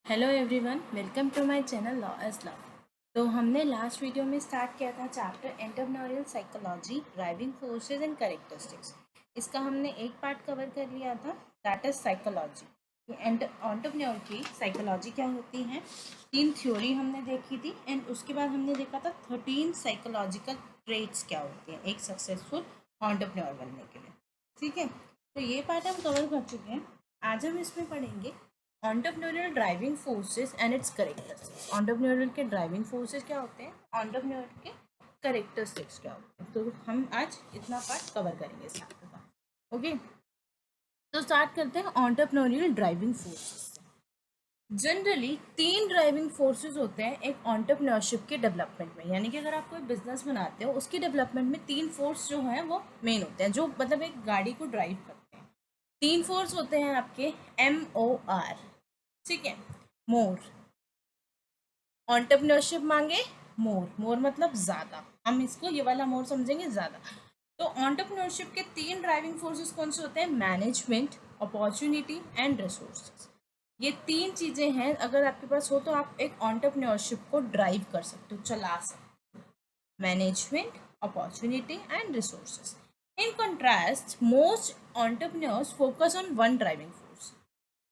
Hello everyone, welcome to my channel law age love. तो हमने last video में start किया था chapter entrepreneurial psychology, driving forces and characteristics. इसका हमने एक पार्ट कवर कर लिया था, दैट इज साइकोलॉजी। एंटरप्रेन्योर की साइकोलॉजी क्या होती है, 3 थ्योरी हमने देखी थी एंड उसके बाद हमने देखा था 13 साइकोलॉजिकल ट्रेट्स क्या होती हैं एक सक्सेसफुल एंटरप्रेन्योर बनने के लिए। ठीक है, तो ये पार्ट हम कवर कर चुके हैं। आज हम इसमें पढ़ेंगे entrepreneurial driving forces and it's characteristics. Entrepreneurial के ड्राइविंग फोर्सेस क्या होते हैं, एंटरप्रेन्योर के कैरेक्टरिस्टिक्स क्या होते हैं। तो हम आज इतना पार्ट कवर करेंगे इस चैप्टर का। ओके, तो स्टार्ट करते हैं entrepreneurial driving forces. Generally 3 driving forces होते हैं एक एंटरप्रेन्योरशिप के डेवलपमेंट में, यानी कि अगर आप कोई बिजनेस बनाते हो उसकी डेवलपमेंट में 3 फोर्स जो हैं वो मेन होते हैं, जो मतलब एक गाड़ी को ड्राइव करते हैं। 3 फोर्स होते हैं आपके MOR। ठीक है, मोर। एंटरप्रेन्योरशिप मांगे मोर, मोर मतलब ज़्यादा, हम इसको ये वाला मोर समझेंगे ज़्यादा। तो एंटरप्रेन्योरशिप के 3 ड्राइविंग फोर्सेस कौन से होते हैं, मैनेजमेंट, अपॉर्चुनिटी एंड रिसोर्सेज। ये 3 चीज़ें हैं, अगर आपके पास हो तो आप एक एंटरप्रेन्योरशिप को ड्राइव कर सकते हो, चला सकते हो। Management, opportunity and resources. In contrast most entrepreneurs focus on one driving force,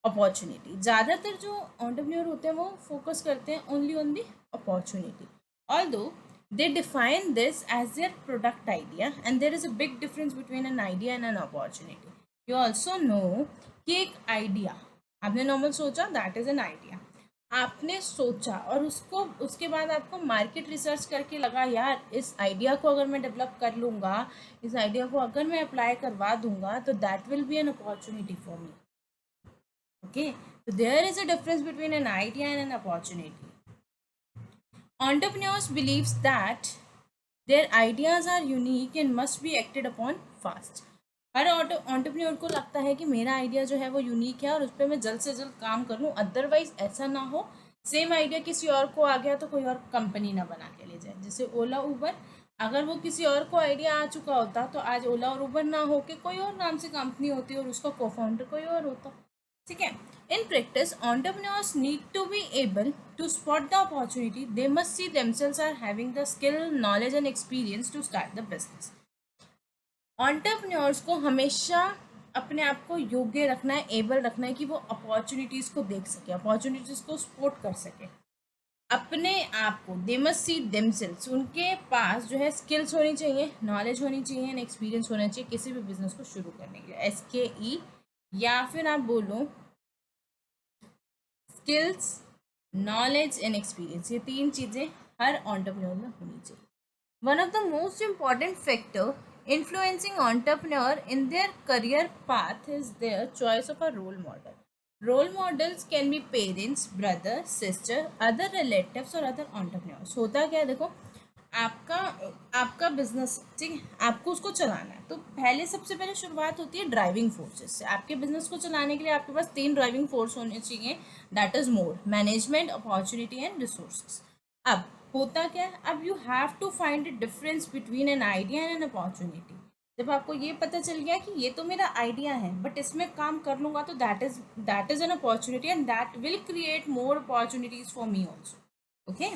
opportunity. ज़्यादातर जो एंटरप्रेन्योर होते हैं वो फोकस करते हैं only on the opportunity, although they define this as their product idea and there is a big difference between an idea and an opportunity. You also know कि एक idea आपने नॉर्मल सोचा, that is an idea. आपने सोचा और उसको उसके बाद आपको मार्केट रिसर्च करके लगा यार इस आइडिया को अगर मैं डेवलप कर लूँगा, इस आइडिया को अगर मैं अप्लाई करवा दूंगा तो that will be an opportunity for me. Okay, so there is a difference between an idea and an opportunity. Entrepreneurs believes that their ideas are unique and must be acted upon fast. Her entrepreneur को लगता है कि मेरा idea जो है वो unique है और उस पर मैं जल्द से जल्द काम कर लूँ, अदरवाइज ऐसा ना हो सेम आइडिया किसी और को आ गया तो कोई और कंपनी ना बना के ले जाए। जैसे ओला उबर, अगर वो किसी और को आइडिया आ चुका होता तो आज ओला और उबर ना हो के कोई और नाम से कंपनी होती और उसका को फाउंडर कोई और होता। ठीक है, in practice entrepreneurs need to be able to spot the opportunity, they must see themselves are having the skill, knowledge and experience to start the business. Entrepreneurs को हमेशा अपने आप को योग्य रखना है, एबल रखना है कि वो अपॉर्चुनिटीज़ को देख सके, अपॉर्चुनिटीज़ को सपोर्ट कर सके अपने आप को। दे मस्ट सी देमसेल्व्स, उनके पास जो है स्किल्स होनी चाहिए, नॉलेज होनी चाहिए एंड एक्सपीरियंस होना चाहिए किसी भी बिजनेस को शुरू करने के लिए। SKE, या फिर आप बोलो स्किल्स, नॉलेज एंड एक्सपीरियंस, ये 3 चीज़ें हर एंटरप्रेन्योर में होनी चाहिए। One of the most important factor influencing entrepreneur in their career path is their choice of a role model. Role models can be parents, brother, sister, other relatives और other entrepreneurs. होता क्या है, देखो आपका आपका बिजनेस, ठीक है, आपको उसको चलाना है तो पहले सबसे पहले शुरुआत होती है ड्राइविंग फोर्सेस से। आपके बिजनेस को चलाने के लिए आपके पास 3 ड्राइविंग फोर्स होने चाहिए, that is more, management, opportunity and resources. अब होता क्या है, अब you have to find a difference between an idea and an opportunity. जब आपको ये पता चल गया कि ये तो मेरा आइडिया है बट इसमें काम कर लूँगा तो that is an opportunity and that will create more opportunities for me also. Okay,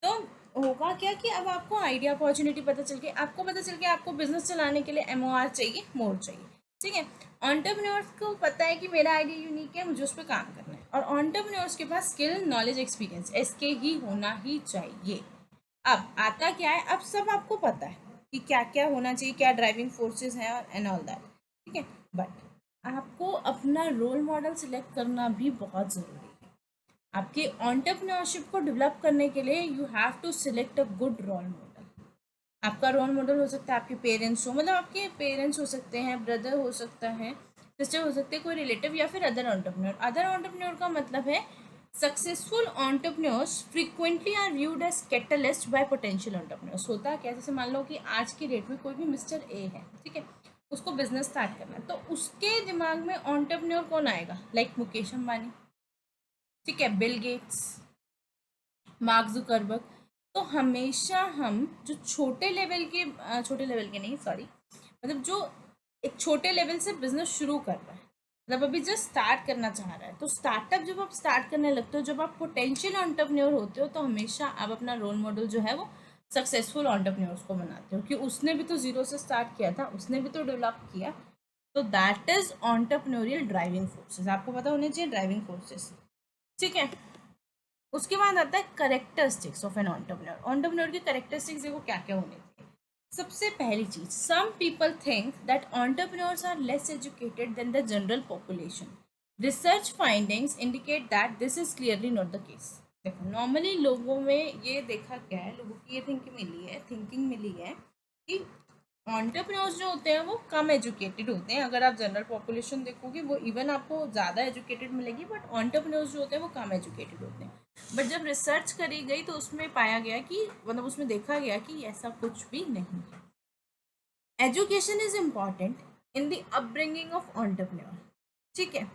तो होगा क्या कि अब आपको आइडिया, अपॉर्चुनिटी पता चल गई, आपको पता चल गया आपको बिजनेस चलाने के लिए MOR चाहिए, मोर चाहिए। ठीक है, एंटरप्रेन्योर्स को पता है कि मेरा आइडिया यूनिक है, मुझे उस पर काम करना है, और एंटरप्रेन्योर्स के पास स्किल, नॉलेज, एक्सपीरियंस SK ही होना ही चाहिए। अब आता क्या है, अब सब आपको पता है कि क्या क्या होना चाहिए, क्या ड्राइविंग फोर्सेस हैं और एंड ऑल दैट। ठीक है, बट आपको अपना रोल मॉडल सिलेक्ट करना भी बहुत ज़रूरी है। आपके एंटरप्रेन्योरशिप को डेवलप करने के लिए you have to select a good role model. आपका रोल मॉडल हो सकता है आपके पेरेंट्स हो, मतलब आपके पेरेंट्स हो सकते हैं, ब्रदर हो सकता है, सिस्टर हो सकते हैं, कोई रिलेटिव, या फिर अदर एंटरप्रेन्योर। अदर एंटरप्रेन्योर का मतलब है successful entrepreneurs frequently are viewed as catalyst by potential entrepreneurs. होता है क्या, जैसे मान लो कि आज की डेट में कोई भी मिस्टर A है, ठीक है, उसको बिजनेस स्टार्ट करना है तो उसके दिमाग में एंटरप्रेन्योर कौन आएगा, लाइक मुकेश अंबानी, ठीक है, बिल गेट्स, मार्क जुकरबर्ग। तो हमेशा हम जो छोटे लेवल के नहीं, सॉरी, मतलब जो एक छोटे लेवल से बिजनेस शुरू कर रहा है मतलब अभी जस्ट स्टार्ट करना चाह रहा है, तो स्टार्टअप जब आप स्टार्ट करने लगते हो, जब आप पोटेंशियल एंटरप्रेन्योर होते हो, तो हमेशा आप अपना रोल मॉडल जो है वो सक्सेसफुल एंटरप्रेन्योर्स को बनाते हो कि उसने भी तो जीरो से स्टार्ट किया था, उसने भी तो डेवलप किया। तो that is entrepreneurial driving forces, आपको पता होने चाहिए ड्राइविंग फोर्सेस। ठीक है, उसके बाद आता है characteristics of an entrepreneur. Entrepreneur की करेक्टरिस्टिक्स देखो क्या क्या होने चाहिए। सबसे पहली चीज, some people think that entrepreneurs are less educated than the general population. Research findings indicate that this is clearly not the case. देखो नॉर्मली लोगों में ये देखा गया है, लोगों की ये थिंकिंग मिली है कि एंटरप्रेन्योर्स जो होते हैं वो कम एजुकेटेड होते हैं। अगर आप जनरल पॉपुलेशन देखोगे वो इवन आपको ज़्यादा एजुकेटेड मिलेगी, बट एंटरप्रेन्योर्स जो होते हैं वो कम एजुकेटेड होते हैं। बट जब रिसर्च करी गई तो उसमें पाया गया कि मतलब उसमें देखा गया कि ऐसा कुछ भी नहीं है। Education is important in the upbringing of entrepreneur. ठीक है,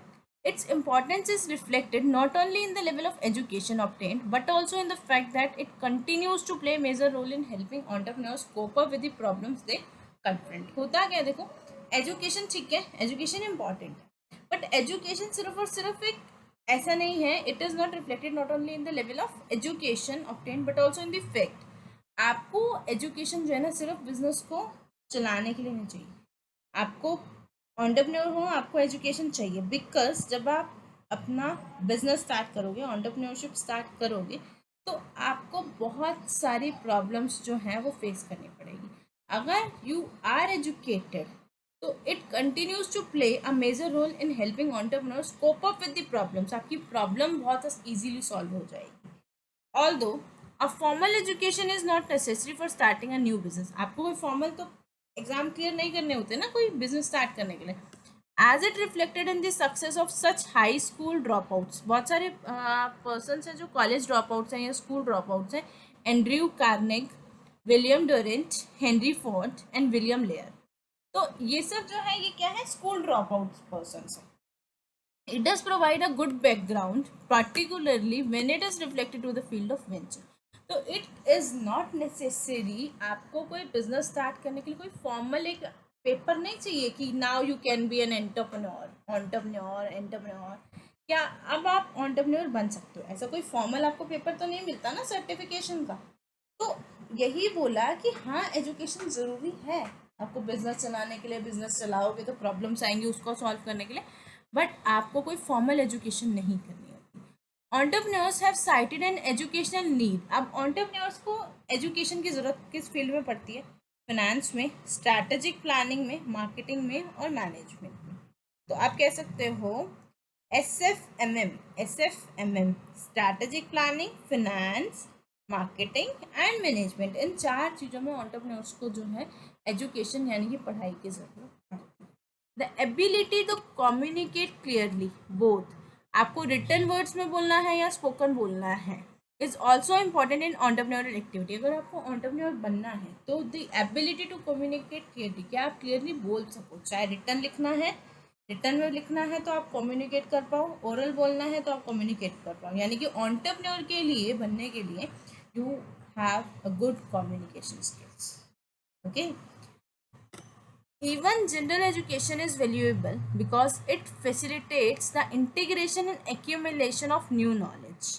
its importance is reflected not only in the level of education obtained but also in the fact that it continues to play a major role in helping entrepreneurs cope up with the problems they confront। होता क्या, देखो education ठीक है, education important है, but education सिर्फ और सिर्फ एक ऐसा नहीं है, it is not reflected not only in the level of education obtain but also in the fact. आपको एजुकेशन जो है ना सिर्फ बिजनेस को चलाने के लिए नहीं चाहिए, आपको एंटरप्रेन्योर हो आपको एजुकेशन चाहिए, बिकॉज जब आप अपना बिजनेस स्टार्ट करोगे, एंटरप्रेन्योरशिप स्टार्ट करोगे, तो आपको बहुत सारी प्रॉब्लम्स जो हैं वो फेस करनी पड़ेगी। अगर यू आर एजुकेटेड तो it continues to play a major role in helping entrepreneurs cope up with the problems. आपकी प्रॉब्लम बहुत इजीली सॉल्व हो जाएगी। Although a formal education is not necessary for starting a new business, आपको कोई formal तो exam clear नहीं करने होते ना कोई बिजनेस स्टार्ट करने के लिए। As it reflected in the success of such high school drop outs, बहुत सारे पर्सन हैं जो कॉलेज ड्रॉप आउट्स हैं या स्कूल ड्रॉप आउट्स हैं। Andrew Carnegie, William Durant, Henry Ford and William Lear. तो ये सब जो है ये क्या है, स्कूल ड्रॉप आउट पर्सन है। It does provide a good background, particularly when it is reflected to the field of venture. तो इट इज़ नॉट नेसेसरी आपको कोई बिजनेस स्टार्ट करने के लिए कोई फॉर्मल एक पेपर नहीं चाहिए कि now you can B an entrepreneur. क्या अब आप एंटरप्रेन्योर बन सकते हो, ऐसा कोई फॉर्मल आपको पेपर तो नहीं मिलता ना सर्टिफिकेशन का। तो यही बोला कि हाँ एजुकेशन ज़रूरी है आपको बिजनेस चलाने के लिए, बिजनेस चलाओगे तो प्रॉब्लम्स आएंगी उसको सॉल्व करने के लिए, बट आपको कोई फॉर्मल एजुकेशन नहीं करनी होती। Entrepreneurs have cited an educational need. अब एंटरप्रेन्योर्स को एजुकेशन की ज़रूरत किस फील्ड में पड़ती है, फाइनेंस में, स्ट्रैटेजिक प्लानिंग में, मार्केटिंग में और मैनेजमेंट में। तो आप कह सकते हो S F M M strategic planning, finance, marketing and management, इन चार चीज़ों में एंटरप्रेन्योर्स को जो है एजुकेशन यानी कि पढ़ाई की ज़रूरत पड़ती है। The ability to communicate clearly both, आपको रिटन वर्ड्स में बोलना है या स्पोकन बोलना है, is also important in entrepreneurial activity. अगर आपको एंटरप्रेन्योर बनना है तो the ability to communicate clearly, क्या आप क्लियरली बोल सको, चाहे रिटन लिखना है, रिटर्न में लिखना है तो आप कम्युनिकेट कर पाओ, ओरल बोलना है तो आप कम्युनिकेट कर पाओ। यानी कि एंटरप्रेन्योर के लिए बनने के लिए you have a good communication skills. Okay, even general education is valuable because it facilitates the integration and accumulation of new knowledge,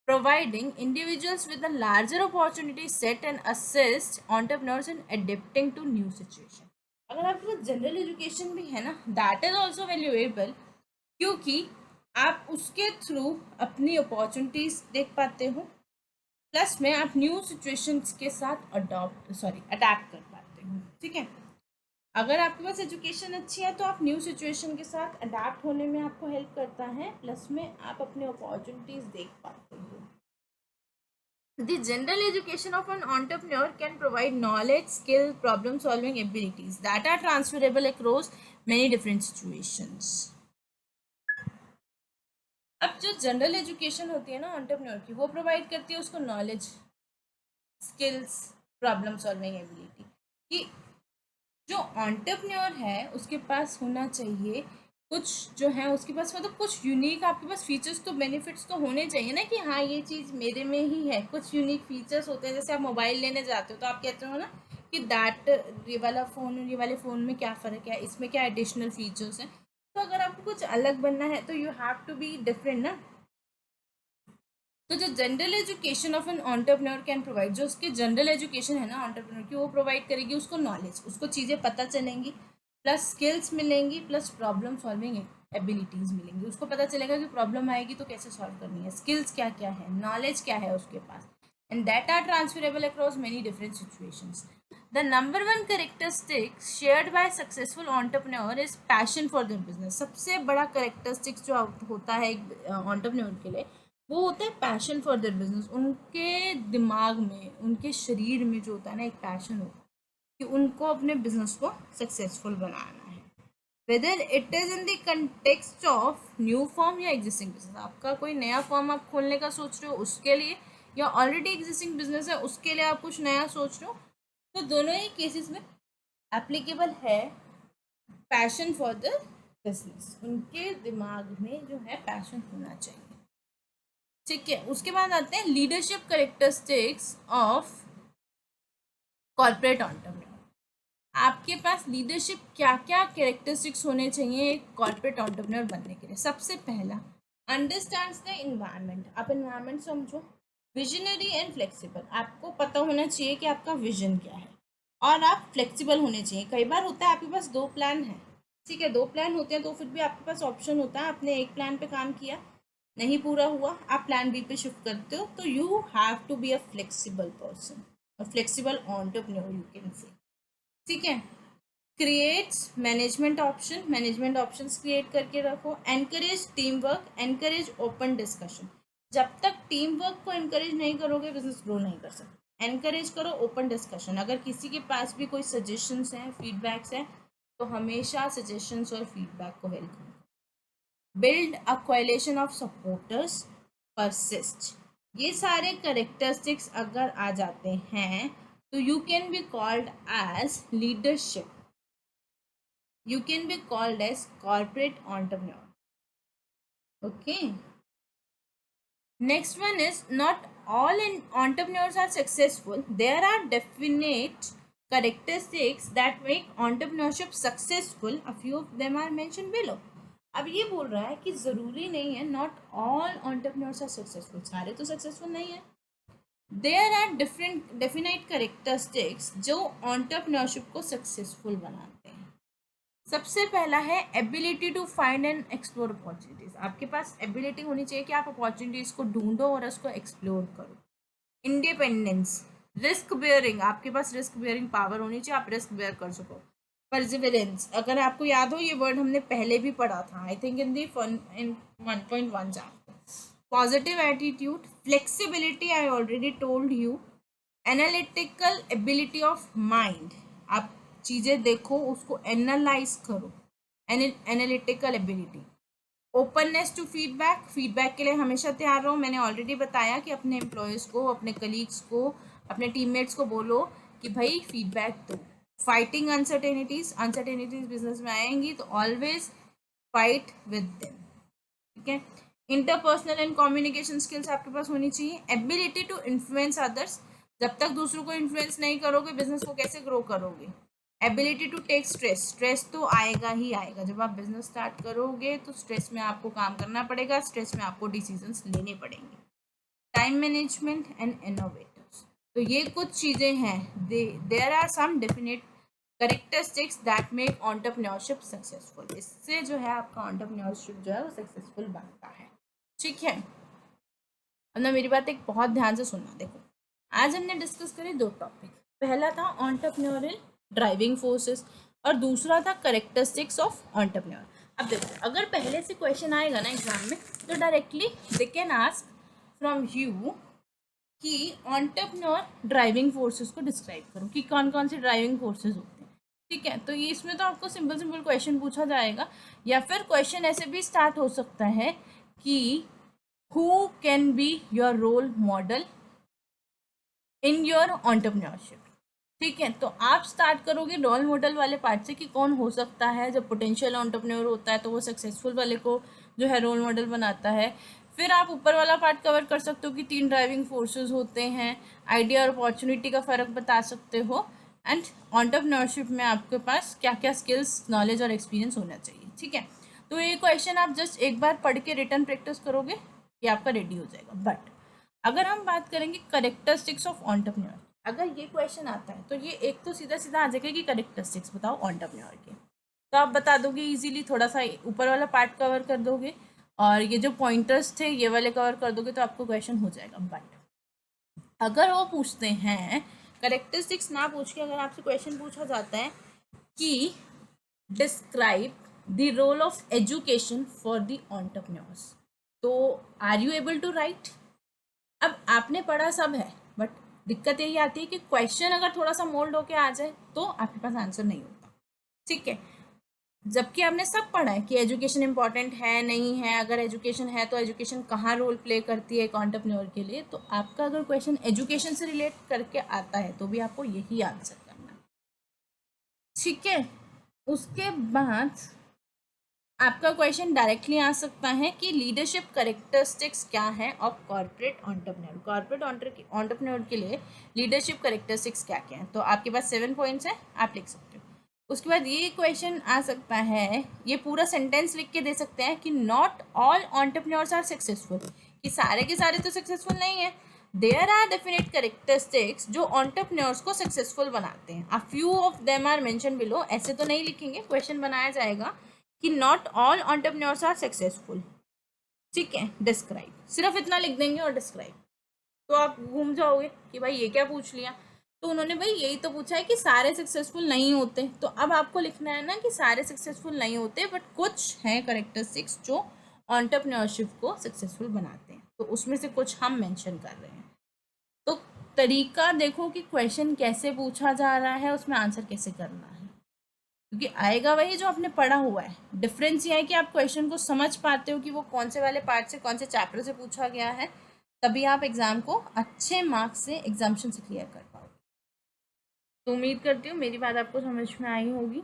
providing individuals with a larger opportunity set and assist entrepreneurs in adapting to new situation। अगर आपके पास general education भी है ना, that is also valuable, क्योंकि आप उसके through अपनी opportunities देख पाते हो, प्लस में आप न्यू सिचुएशंस के साथ अडेप्ट कर पाते हो। ठीक है, अगर आपके पास एजुकेशन अच्छी है तो आप न्यू सिचुएशन के साथ अडेप्ट होने में आपको हेल्प करता है, प्लस में आप अपने अपॉर्चुनिटीज देख पाते हो। The general education of an entrepreneur can provide knowledge, skill, problem solving abilities that are transferable across many different situations। अब जो जनरल एजुकेशन होती है ना एंटरप्रेन्योर की, वो प्रोवाइड करती है उसको knowledge, skills, problem solving ability. कि जो एंटरप्रेन्योर है उसके पास होना चाहिए कुछ जो है उसके पास, मतलब कुछ यूनिक आपके पास फीचर्स तो बेनिफिट्स तो होने चाहिए ना कि हाँ ये चीज़ मेरे में ही है। कुछ यूनिक फीचर्स होते हैं, जैसे आप मोबाइल लेने जाते हो तो आप कहते हो ना कि दैट ये वाला फ़ोन और ये वाले फ़ोन में क्या फ़र्क है, इसमें क्या एडिशनल फीचर्स हैं। तो अगर आपको कुछ अलग बनना है तो you have to be different ना। तो जो general education of an entrepreneur can provide, जो उसकी जनरल एजुकेशन है ना एंटरप्रेन्योर की, वो प्रोवाइड करेगी उसको नॉलेज, उसको चीज़ें पता चलेंगी, प्लस स्किल्स मिलेंगी, प्लस प्रॉब्लम सॉल्विंग एबिलिटीज़ मिलेंगी। उसको पता चलेगा कि प्रॉब्लम आएगी तो कैसे सॉल्व करनी है, स्किल्स क्या क्या है, नॉलेज क्या है उसके पास, and that are transferable across many different situations. The number one characteristics shared by successful entrepreneur is passion for their business. सबसे बड़ा करेक्टरिस्टिक्स जो होता है एक एंटरप्रेन्योर के लिए, वो होता है पैशन फॉर देयर बिजनेस। उनके दिमाग में, उनके शरीर में जो होता है ना, एक पैशन होता है कि उनको अपने बिजनेस को सक्सेसफुल बनाना है, whether it is in the context of new form या एग्जिस्टिंग बिजनेस। आपका कोई नया फॉर्म आप खोलने का सोच रहे हो उसके लिए, या ऑलरेडी एग्जिस्टिंग बिजनेस है उसके लिए आप कुछ नया सोच रहे हो, तो दोनों ही केसेस में एप्लीकेबल है पैशन फॉर द बिजनेस। उनके दिमाग में जो है पैशन होना चाहिए, ठीक है। उसके बाद आते हैं leadership characteristics of corporate entrepreneur. आपके पास लीडरशिप क्या क्या कैरेक्टरिस्टिक्स होने चाहिए एक कॉर्पोरेट एंटरप्रेन्योर बनने के लिए। सबसे पहला, अंडरस्टैंड्स द इन्वायरमेंट। आप इन्वायरमेंट समझो। विजनरी एंड फ्लेक्सिबल, आपको पता होना चाहिए कि आपका विजन क्या है, और आप फ्लेक्सिबल होने चाहिए। कई बार होता है आपके पास दो प्लान है, ठीक है, दो प्लान होते हैं तो फिर भी आपके पास ऑप्शन होता है, आपने एक प्लान पे काम किया, नहीं पूरा हुआ, आप प्लान बी पे शिफ्ट करते हो, तो you have to be a flexible person, और flexible entrepreneur you can say, ठीक है। Creates management option, management options create करके रखो। Encourage team work, encourage open discussion. जब तक टीम वर्क को एनकरेज नहीं करोगे बिजनेस ग्रो नहीं कर सकते। एनकरेज करो ओपन डिस्कशन। अगर किसी के पास भी कोई सजेशंस हैं, फीडबैक्स हैं, तो हमेशा सजेशंस और फीडबैक को welcome. Build a coalition of supporters, persist. ये सारे करेक्टरिस्टिक्स अगर आ जाते हैं तो you can be called as leadership, you can be called as corporate entrepreneur. Okay, next one is, not all entrepreneurs are successful. There are definite characteristics that make entrepreneurship successful. A few of them are mentioned below. अब ये बोल रहा है कि ज़रूरी नहीं है, not all entrepreneurs are successful, सारे तो सक्सेसफुल नहीं है। There are different definite characteristics जो entrepreneurship को सक्सेसफुल बनाते हैं। सबसे पहला है ability to find and explore opportunities. आपके पास एबिलिटी होनी चाहिए कि आप अपॉर्चुनिटीज़ को ढूंढो और उसको एक्सप्लोर करो। इंडिपेंडेंस, रिस्क बेयरिंग, आपके पास रिस्क बेयरिंग पावर होनी चाहिए, आप रिस्क बेयर कर सको। परसिवरेंस, अगर आपको याद हो ये वर्ड हमने पहले भी पढ़ा था, I think in 1.1 chapter. Positive attitude, flexibility, I already told you. Analytical ability of mind, आप चीज़ें देखो, उसको एनालाइज करो, analytical ability. Openness to feedback, feedback के लिए हमेशा तैयार रहो। मैंने ऑलरेडी बताया कि अपने एम्प्लॉयज़ को, अपने कलीग्स को, अपने टीममेट्स को बोलो कि भाई फीडबैक दो। फाइटिंग अनसर्टेनिटीज़, अनसर्टेनिटीज़ बिजनेस में आएंगी तो ऑलवेज फाइट विद देम, ठीक है। इंटरपर्सनल एंड कम्युनिकेशन स्किल्स आपके पास होनी चाहिए। एबिलिटी टू इन्फ्लुएंस अदर्स, जब तक दूसरों को इन्फ्लुएंस नहीं करोगे बिजनेस को कैसे ग्रो करोगे। Ability to take stress, stress तो आएगा ही आएगा, जब आप बिजनेस स्टार्ट करोगे तो स्ट्रेस में आपको काम करना पड़ेगा, स्ट्रेस में आपको डिसीजंस लेने पड़ेंगे। टाइम मैनेजमेंट एंड इनोवेटर्स, तो ये कुछ चीज़ें हैं, there are some definite characteristics that make entrepreneurship successful. इससे जो है आपका एंटरप्रेन्योरशिप जो है वो सक्सेसफुल बनता है, ठीक है। अब ना मेरी बात एक बहुत ध्यान से सुनना। देखो, आज हमने डिस्कस करे दो टॉपिक, पहला था एंटरप्रेन्योरियल ड्राइविंग फोर्सेस और दूसरा था करेक्टरिस्टिक्स ऑफ एंटरप्रेन्योर। अब देखो, अगर पहले से क्वेश्चन आएगा ना एग्जाम में तो directly they can ask from you कि एंटरप्रेन्योर ड्राइविंग फोर्सेस को डिस्क्राइब करो कि कौन कौन से ड्राइविंग फोर्सेस होते हैं, ठीक है। तो ये इसमें तो आपको सिंपल सिंपल क्वेश्चन पूछा जाएगा, या फिर क्वेश्चन ऐसे भी स्टार्ट हो सकता है कि who can be your role model in your entrepreneurship, ठीक है। तो आप स्टार्ट करोगे रोल मॉडल वाले पार्ट से कि कौन हो सकता है, जब पोटेंशियल एंटरप्रेन्योर होता है तो वो सक्सेसफुल वाले को जो है रोल मॉडल बनाता है। फिर आप ऊपर वाला पार्ट कवर कर सकते हो कि 3 ड्राइविंग फोर्सेस होते हैं, आइडिया और अपॉर्चुनिटी का फ़र्क बता सकते हो, एंड एंटरप्रेन्योरशिप में आपके पास क्या क्या स्किल्स, नॉलेज और एक्सपीरियंस होना चाहिए, ठीक है। तो ये क्वेश्चन आप जस्ट एक बार पढ़ के रिटर्न प्रैक्टिस करोगे, ये आपका रेडी हो जाएगा। बट अगर हम बात करेंगे करेक्टरिस्टिक्स ऑफ एंटरप्रेन्योर, अगर ये क्वेश्चन आता है तो ये एक तो सीधा सीधा आ जाएगा कि करेक्टरिस्टिक्स बताओ एंटरप्रेन्योर के, तो आप बता दोगे इजीली, थोड़ा सा ऊपर वाला पार्ट कवर कर दोगे और ये जो पॉइंटर्स थे ये वाले कवर कर दोगे तो आपको क्वेश्चन हो जाएगा। बट अगर वो पूछते हैं करेक्टरिस्टिक्स ना पूछ के अगर आपसे क्वेश्चन पूछा जाता है कि describe the role of education for the entrepreneurs, तो are you able to write? अब आपने पढ़ा सब है, बट दिक्कत यही आती है कि क्वेश्चन अगर थोड़ा सा मोल्ड होके आ जाए तो आपके पास आंसर नहीं होता, ठीक है। जबकि आपने सब पढ़ा है कि एजुकेशन इंपॉर्टेंट है नहीं है, अगर एजुकेशन है तो एजुकेशन कहाँ रोल प्ले करती है एक एंटरप्रेन्योर के लिए, तो आपका अगर क्वेश्चन एजुकेशन से रिलेट करके आता है तो भी आपको यही आंसर करना है, ठीक है। उसके बाद आपका क्वेश्चन डायरेक्टली आ सकता है कि लीडरशिप कैरेक्टरिस्टिक्स क्या है of corporate entrepreneur, corporate entrepreneur के लिए लीडरशिप कैरेक्टरिस्टिक्स क्या क्या है, तो आपके पास 7 पॉइंट्स हैं, आप लिख सकते हो। उसके बाद ये क्वेश्चन आ सकता है, ये पूरा सेंटेंस लिख के दे सकते हैं कि not all entrepreneurs are successful, कि सारे के सारे तो सक्सेसफुल नहीं है, देयर आर डेफिनेट कैरेक्टरिस्टिक्स जो एंटरप्रेन्योर्स को सक्सेसफुल बनाते हैं, a few of them are mention below, ऐसे तो नहीं लिखेंगे, क्वेश्चन बनाया जाएगा कि not all entrepreneurs are successful, ठीक है, डिस्क्राइब, सिर्फ इतना लिख देंगे और डिस्क्राइब, तो आप घूम जाओगे कि भाई ये क्या पूछ लिया, तो उन्होंने भाई यही तो पूछा है कि सारे सक्सेसफुल नहीं होते, तो अब आपको लिखना है ना कि सारे सक्सेसफुल नहीं होते बट कुछ हैं कैरेक्टरिस्टिक्स जो एंटरप्रेन्योरशिप को सक्सेसफुल बनाते हैं, तो उसमें से कुछ हम मेंशन कर रहे हैं। तो तरीका देखो कि क्वेश्चन कैसे पूछा जा रहा है, उसमें आंसर कैसे करना है, क्योंकि आएगा वही जो आपने पढ़ा हुआ है। डिफरेंस ये है कि आप क्वेश्चन को समझ पाते हो कि वो कौन से वाले पार्ट से, कौन से चैप्टर से पूछा गया है, तभी आप एग्जाम को अच्छे मार्क्स से एग्जामिनेशन से क्लियर कर पाओगे। तो उम्मीद करती हूँ मेरी बात आपको समझ में आई होगी।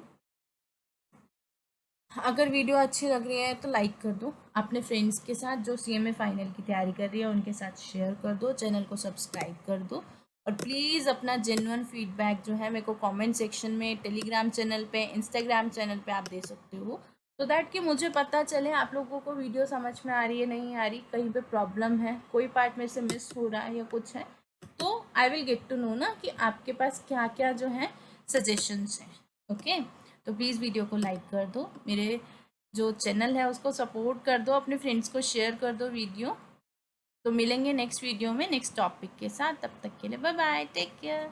अगर वीडियो अच्छी लग रही है तो लाइक कर दो, अपने फ्रेंड्स के साथ जो CMA फाइनल की तैयारी कर रही है उनके साथ शेयर कर दो, चैनल को सब्सक्राइब कर दो, और प्लीज़ अपना जेन्युइन फीडबैक जो है मेरे को कमेंट सेक्शन में, टेलीग्राम चैनल पे, इंस्टाग्राम चैनल पे आप दे सकते हो, तो दैट कि मुझे पता चले आप लोगों को वीडियो समझ में आ रही है नहीं आ रही, कहीं पे प्रॉब्लम है, कोई पार्ट मेरे से मिस हो रहा है या कुछ है, तो I will get to know ना कि आपके पास क्या क्या जो है सजेशंस हैं। ओके, तो प्लीज़ वीडियो को लाइक कर दो, मेरे जो चैनल है उसको सपोर्ट कर दो, अपने फ्रेंड्स को शेयर कर दो वीडियो। तो मिलेंगे नेक्स्ट वीडियो में नेक्स्ट टॉपिक के साथ, तब तक के लिए बाय बाय, टेक केयर।